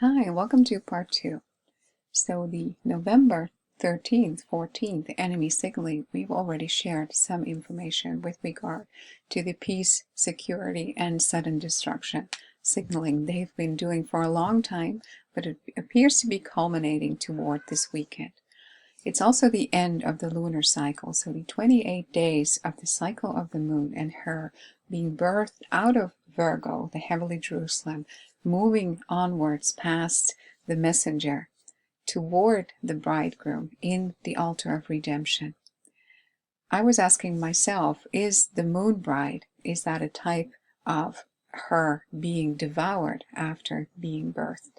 Hi, welcome to part 2. So the November 13th, 14th enemy signaling, we've already shared some information with regard to the peace, security, and sudden destruction signaling they've been doing for a long time, but it appears to be culminating toward this weekend. It's also the end of the lunar cycle, so the 28 days of the cycle of the moon and her being birthed out of Virgo, the heavenly Jerusalem, moving onwards past the messenger toward the bridegroom in the altar of redemption. I was asking myself, is the moon bride, is that a type of her being devoured after being birthed?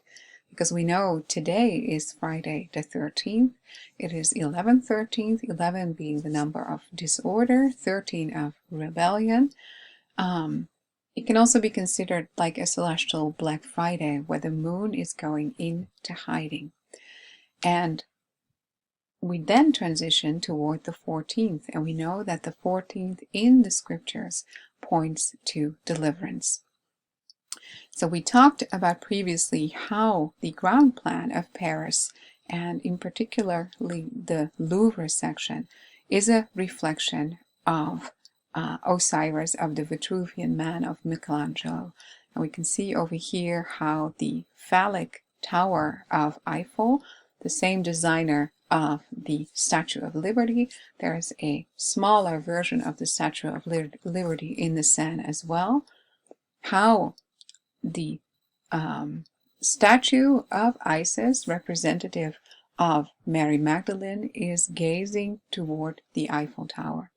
Because we know today is Friday the 13th. It is 11/13, 11 being the number of disorder, 13 of rebellion. It can also be considered like a celestial Black Friday where the moon is going into hiding. And we then transition toward the 14th, and we know that the 14th in the scriptures points to deliverance. So we talked about previously how the ground plan of Paris, and in particularly the Louvre section, is a reflection of Osiris, of the Vitruvian Man of Michelangelo. And we can see over here how the phallic tower of Eiffel, the same designer of the Statue of Liberty, there is a smaller version of the Statue of Liberty in the Seine as well, how the statue of Isis, representative of Mary Magdalene, is gazing toward the Eiffel Tower.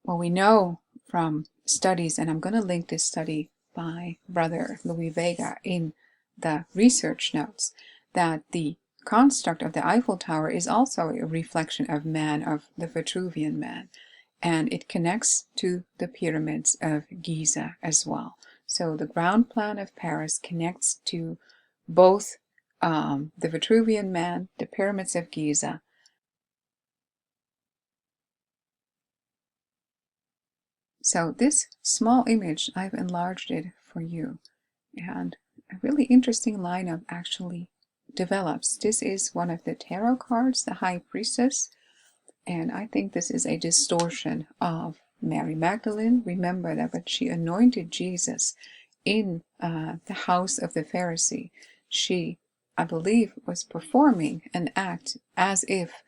Well, we know from studies, and I'm going to link this study by Brother Louis Vega in the research notes, that the construct of the Eiffel Tower is also a reflection of man, of the Vitruvian Man, and it connects to the pyramids of Giza as well. So the ground plan of Paris connects to both the Vitruvian Man, the pyramids of Giza. So this small image, I've enlarged it for you, and a really interesting lineup actually develops. This is one of the tarot cards, the High Priestess, and I think this is a distortion of Mary Magdalene. Remember that when she anointed Jesus in the house of the Pharisee, she, I believe, was performing an act as if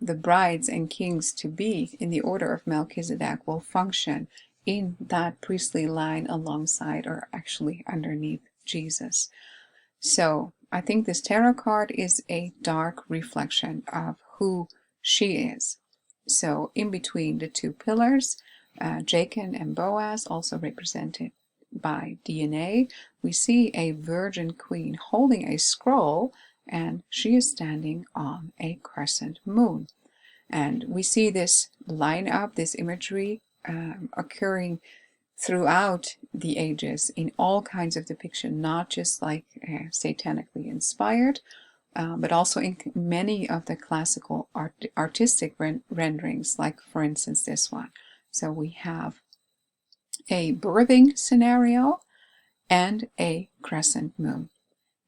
the brides and kings to be in the order of Melchizedek will function in that priestly line alongside, or actually underneath, Jesus. So I think this tarot card is a dark reflection of who she is. So in between the two pillars, Jachin and Boaz, also represented by DNA, we see a virgin queen holding a scroll, and she is standing on a crescent moon. And we see this line up, this imagery occurring throughout the ages in all kinds of depiction, not just like satanically inspired, but also in many of the classical artistic renderings, like for instance this one. So we have a birthing scenario and a crescent moon.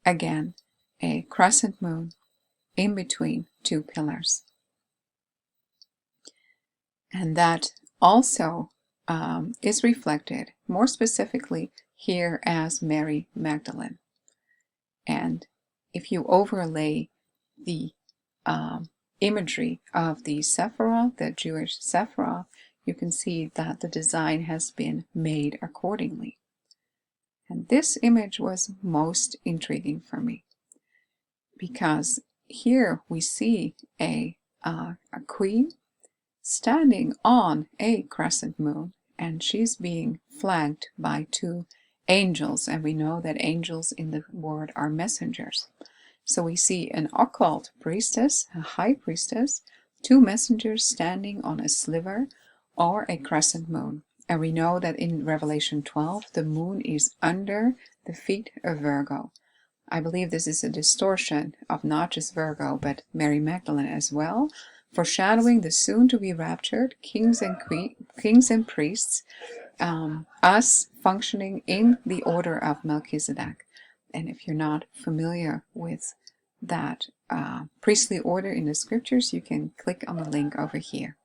Again, a crescent moon in between two pillars. And that also is reflected more specifically here as Mary Magdalene. And if you overlay the imagery of the Sephiroth, the Jewish Sephiroth, you can see that the design has been made accordingly. And this image was most intriguing for me, because here we see a queen standing on a crescent moon, and she's being flanked by two angels, and we know that angels in the word are messengers. So we see an occult priestess, a high priestess, two messengers standing on a sliver or a crescent moon. And we know that in Revelation 12, the moon is under the feet of Virgo. I believe this is a distortion of not just Virgo, but Mary Magdalene as well, foreshadowing the soon-to-be raptured kings and priests us functioning in the order of Melchizedek. And if you're not familiar with that priestly order in the scriptures, you can click on the link over here.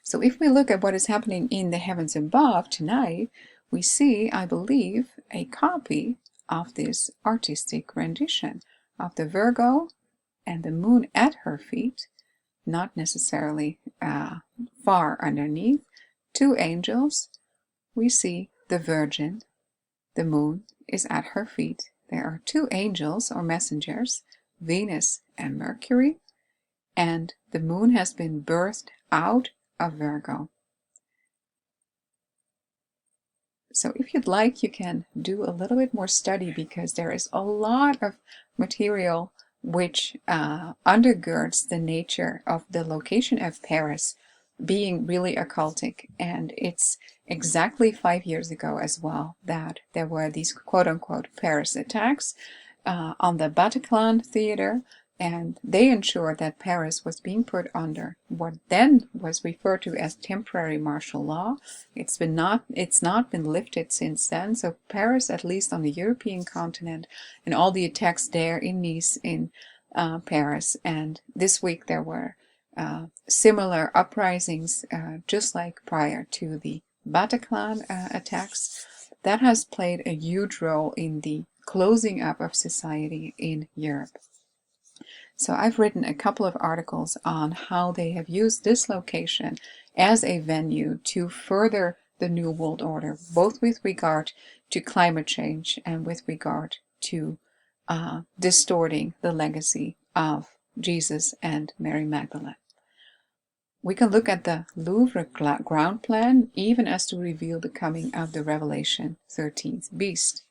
So if we look at what is happening in the heavens above tonight, we see, I believe, a copy of this artistic rendition of the Virgo and the moon at her feet, not necessarily far underneath, two angels. We see the Virgin, the moon is at her feet. There are two angels or messengers, Venus and Mercury, and the moon has been birthed out of Virgo. So if you'd like, you can do a little bit more study, because there is a lot of material which undergirds the nature of the location of Paris being really occultic. And it's exactly 5 years ago as well that there were these quote-unquote Paris attacks on the Bataclan theater, and they ensured that Paris was being put under what then was referred to as temporary martial law. It's not been lifted since then. So Paris, at least on the European continent, and all the attacks there in Nice, in Paris, and this week there were similar uprisings, just like prior to the Bataclan attacks. That has played a huge role in the closing up of society in Europe. So I've written a couple of articles on how they have used this location as a venue to further the New World Order, both with regard to climate change and with regard to distorting the legacy of Jesus and Mary Magdalene. We can look at the Louvre ground plan even as to reveal the coming of the Revelation 13th beast.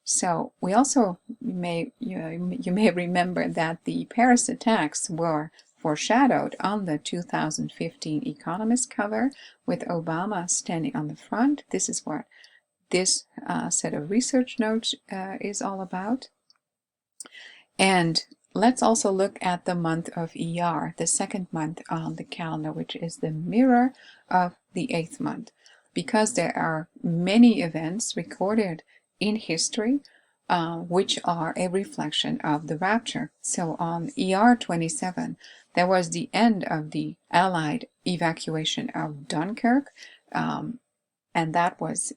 So we also you may remember that the Paris attacks were foreshadowed on the 2015 Economist cover with Obama standing on the front. This is what this set of research notes is all about. And let's also look at the month of ER, the second month on the calendar, which is the mirror of the 8th month, because there are many events recorded in history which are a reflection of the rapture. So on ER 27, there was the end of the Allied evacuation of Dunkirk, and that was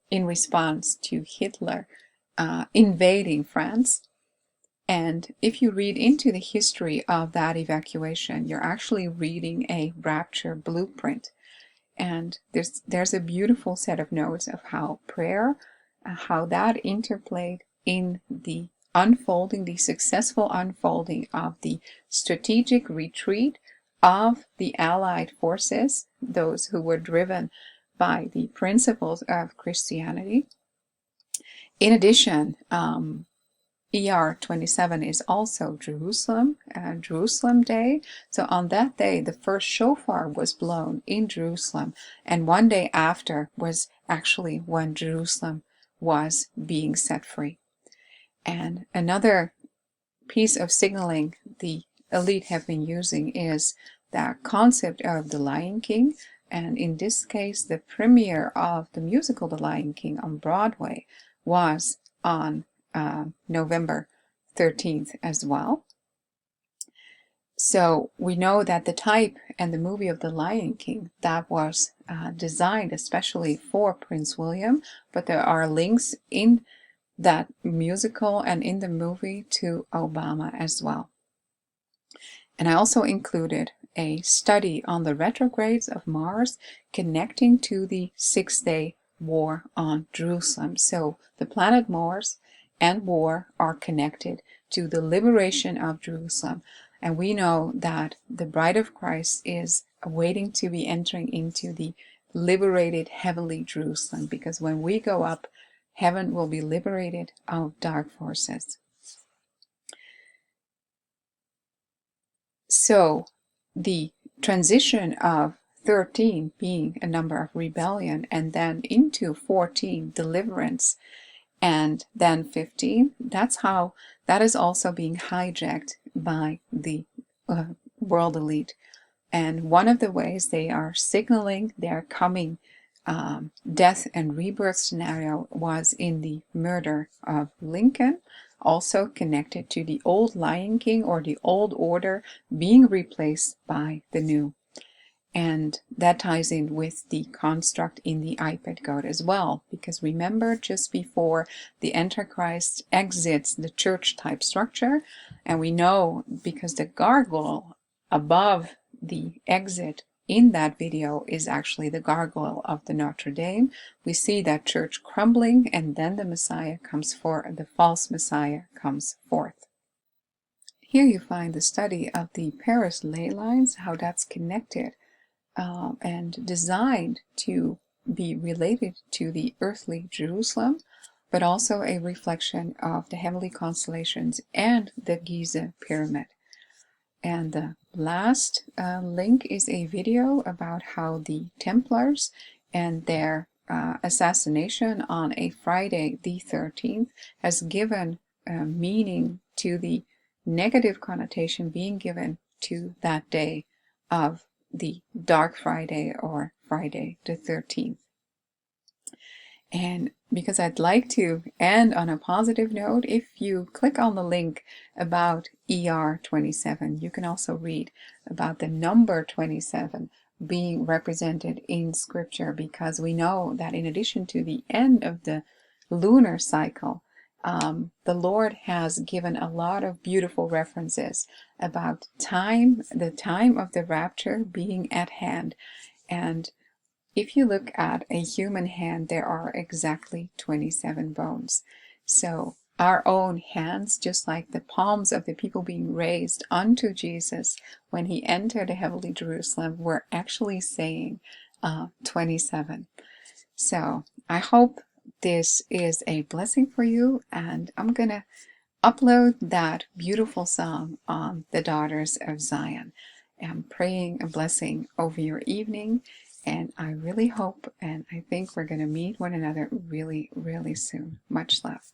in response to Hitler invading France. And if you read into the history of that evacuation, you're actually reading a rapture blueprint. And there's a beautiful set of notes of how prayer, how that interplayed in the unfolding, the successful unfolding of the strategic retreat of the Allied forces, those who were driven by the principles of Christianity. In addition, ER 27 is also Jerusalem Day. So on that day, the first shofar was blown in Jerusalem, and one day after was actually when Jerusalem was being set free. And another piece of signaling the elite have been using is the concept of the Lion King, and in this case, the premiere of the musical The Lion King on Broadway was on November 13th as well. So we know that the type and the movie of The Lion King, that was designed especially for Prince William, but there are links in that musical and in the movie to Obama as well. And I also included a study on the retrogrades of Mars connecting to the 6-day war on Jerusalem. So the planet Mars and war are connected to the liberation of Jerusalem. And we know that the bride of Christ is awaiting to be entering into the liberated heavenly Jerusalem, because when we go up, heaven will be liberated of dark forces. So the transition of 13 being a number of rebellion, and then into 14 deliverance, and then 15, that is also being hijacked by the world elite. And one of the ways they are signaling their coming death and rebirth scenario was in the murder of Lincoln, also connected to the old Lion King or the old order being replaced by the new. And that ties in with the construct in the iPad code as well, because remember, just before the Antichrist exits the church type structure, and we know because the gargoyle above the exit in that video is actually the gargoyle of the Notre Dame, we see that church crumbling, and then the Messiah comes forth, the false Messiah comes forth. Here you find the study of the Paris ley lines, how that's connected and designed to be related to the earthly Jerusalem, but also a reflection of the heavenly constellations and the Giza pyramid. And the last link is a video about how the Templars and their assassination on a Friday the 13th has given meaning to the negative connotation being given to that day of the Dark Friday or Friday the 13th. And because I'd like to end on a positive note, if you click on the link about ER 27, you can also read about the number 27 being represented in scripture, because we know that in addition to the end of the lunar cycle, the Lord has given a lot of beautiful references about time, the time of the rapture being at hand. And if you look at a human hand, there are exactly 27 bones. So our own hands, just like the palms of the people being raised unto Jesus when he entered the heavenly Jerusalem, were actually saying 27. So I hope this is a blessing for you, and I'm going to upload that beautiful song on the Daughters of Zion. I'm praying a blessing over your evening, and I really hope and I think we're going to meet one another really, really soon. Much love.